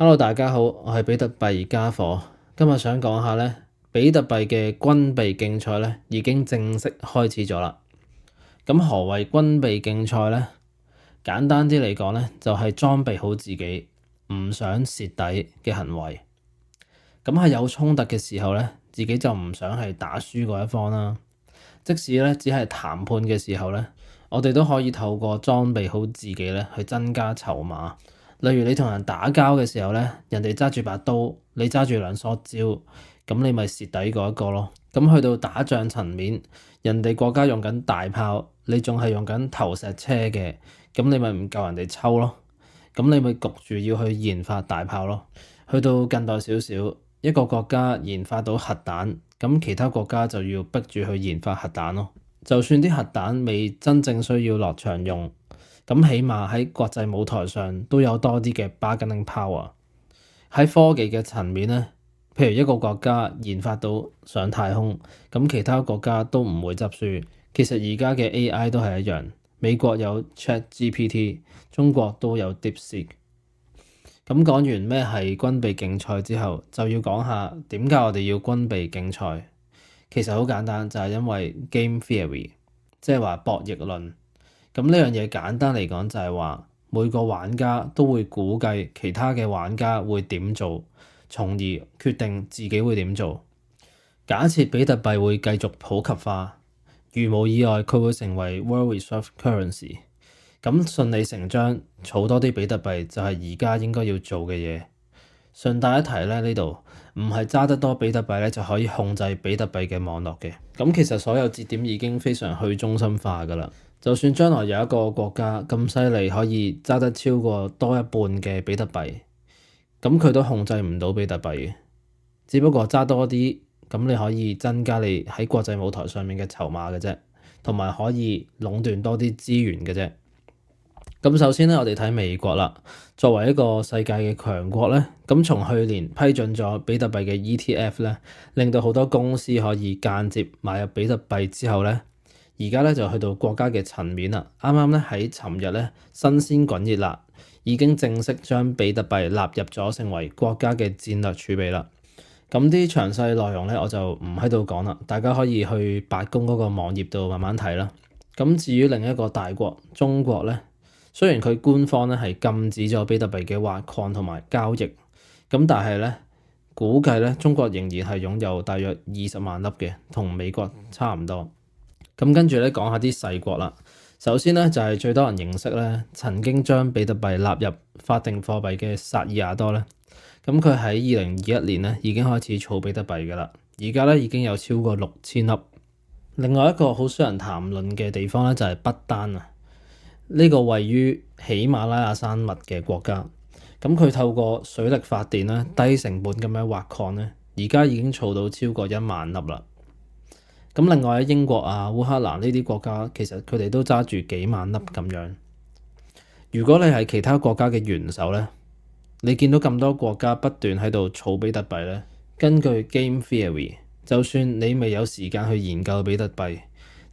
Hello，大家好，我係比特幣家伙。今日想講下咧，比特幣嘅軍備競賽咧已經正式開始咗啦。咁何謂軍備競賽咧？簡單啲嚟講咧，就係裝備好自己，唔想蝕底嘅行為。咁喺有衝突嘅時候咧，自己就唔想係打輸嗰一方啦。即使咧只係談判嘅時候咧，我哋都可以透過裝備好自己咧去增加籌碼。例如你同人打交嘅時候咧，人哋揸住把刀，你揸住兩梳蕉，咁你咪蝕底嗰一個咯。咁去到打仗層面，人哋國家用緊大炮，你仲係用緊投石車嘅，咁你咪唔夠人哋抽咯。咁你咪焗住要去研發大炮咯。去到近代少少，一個國家研發到核彈，咁其他國家就要逼住去研發核彈咯。就算啲核彈未真正需要落場用，咁起碼喺國際舞台上都有多啲嘅 bargaining power。喺科技嘅層面咧，譬如一個國家研發到上太空，咁其他國家都唔會執輸。其實而家嘅 AI 都係一樣，美國有 ChatGPT，中國都有 DeepSeek。咁講完咩係軍備競賽之後，就要講下點解我哋要軍備競賽。其實好簡單，就係因為 game theory，即係話博弈論。咁呢樣嘢簡單嚟講就係話，每個玩家都會估計其他嘅玩家會點做，從而決定自己會點做。假設比特幣會繼續普及化，如無意外佢會成為 world reserve currency，咁順理成章儲多啲比特幣就係而家應該要做嘅嘢。順帶一提咧，呢度唔係揸得多比特幣咧就可以控制比特幣嘅網絡嘅。咁其實所有節點已經非常去中心化㗎啦。就算將來有一個國家咁犀利，可以揸得超過多一半嘅比特幣，咁佢都控制唔到比特幣嘅。只不過揸多啲，咁你可以增加你喺國際舞台上面嘅籌碼嘅啫，同埋可以壟斷多啲資源嘅啫。咁首先咧，我哋睇美國啦。作為一個世界嘅強國咧，咁從去年批准咗比特幣嘅 ETF 咧，令到好多公司可以間接買入比特幣之後咧，而家咧就去到國家嘅層面啦。啱啱咧喺尋日咧新鮮滾熱辣，已經正式將比特幣納入咗成為國家嘅戰略儲備啦。咁啲詳細內容咧我就唔喺度講啦，大家可以去白宮嗰個網頁度慢慢睇啦。咁至於另一個大國中國咧，雖然佢官方咧係禁止咗比特幣嘅挖礦同埋交易，咁但係咧估計咧中國仍然係擁有大約20萬粒嘅，同美國差唔多。咁跟住咧講下啲細國啦。首先咧就係最多人認識咧，曾經將比特幣納入法定貨幣嘅薩爾瓦多咧。咁佢喺2021年咧已經開始儲比特幣㗎啦，而家咧已經有超過6000粒。另外一個好少人談論嘅地方咧就係不丹啊。呢個位於喜馬拉雅山脈嘅國家，咁佢透過水力發電咧，低成本咁樣挖礦咧，而家已經儲到超過1萬粒啦。咁另外喺英國啊、烏克蘭呢啲國家，其實佢哋都揸住幾萬粒咁樣。如果你係其他國家嘅元首咧，你見到咁多國家不斷喺度儲比特幣咧，根據 game theory，就算你未有時間去研究比特幣，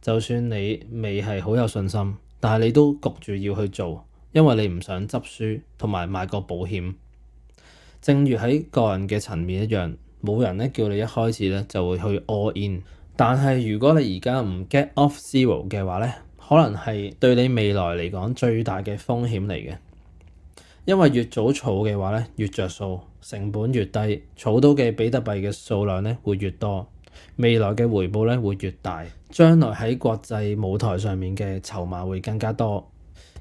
就算你未係好有信心，但係你都焗住要去做，因為你唔想執輸，同埋買個保險。正如喺個人嘅層面一樣，冇人咧叫你一開始咧就會去 all in。但係如果你而家唔 get off zero 嘅話咧，可能係對你未來嚟講最大嘅風險嚟嘅。因為越早儲嘅話咧，越着數，成本越低，儲到嘅比特幣嘅數量咧會越多，未來嘅回報咧會越大，將來喺國際舞台上面嘅籌碼會更加多。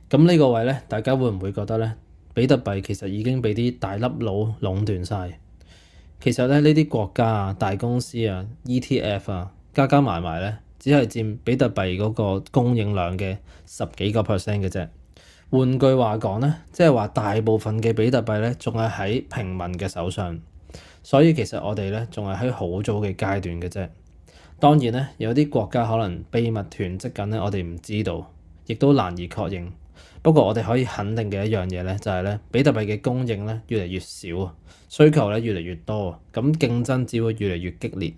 咁呢個位咧，大家會唔會覺得咧，比特幣其實已經俾啲大粒佬壟斷晒？其實咧，呢啲國家啊、大公司啊、ETF 啊，加加埋埋咧，只係佔比特幣嗰個供應量嘅10幾個 percent 嘅啫。換句話講咧，即係話大部分嘅比特幣咧，仲係喺平民嘅手上。所以其實我哋咧仲係喺好早嘅階段嘅啫。當然咧，有啲國家可能秘密囤積緊咧，我哋唔知道，亦都難以確認。不過我哋可以肯定嘅一樣嘢咧，就係咧比特幣嘅供應咧越嚟越少，需求咧越嚟越多，咁競爭只會越嚟越激烈。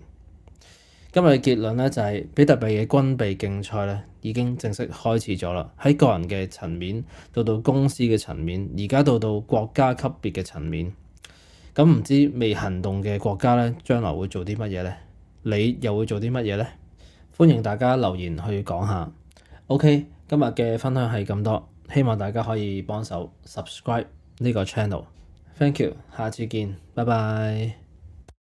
今日嘅結論咧就係比特幣嘅軍備競賽咧已經正式開始咗啦。喺個人嘅層面到公司嘅層面，而家到國家級別嘅層面。咁唔知未行動嘅國家咧，將來會做啲乜嘢咧？你又會做啲乜嘢咧？歡迎大家留言去講下。OK，今日嘅分享係咁多，希望大家可以幫手 subscribe 呢個 channel。Thank you，下次見，拜拜。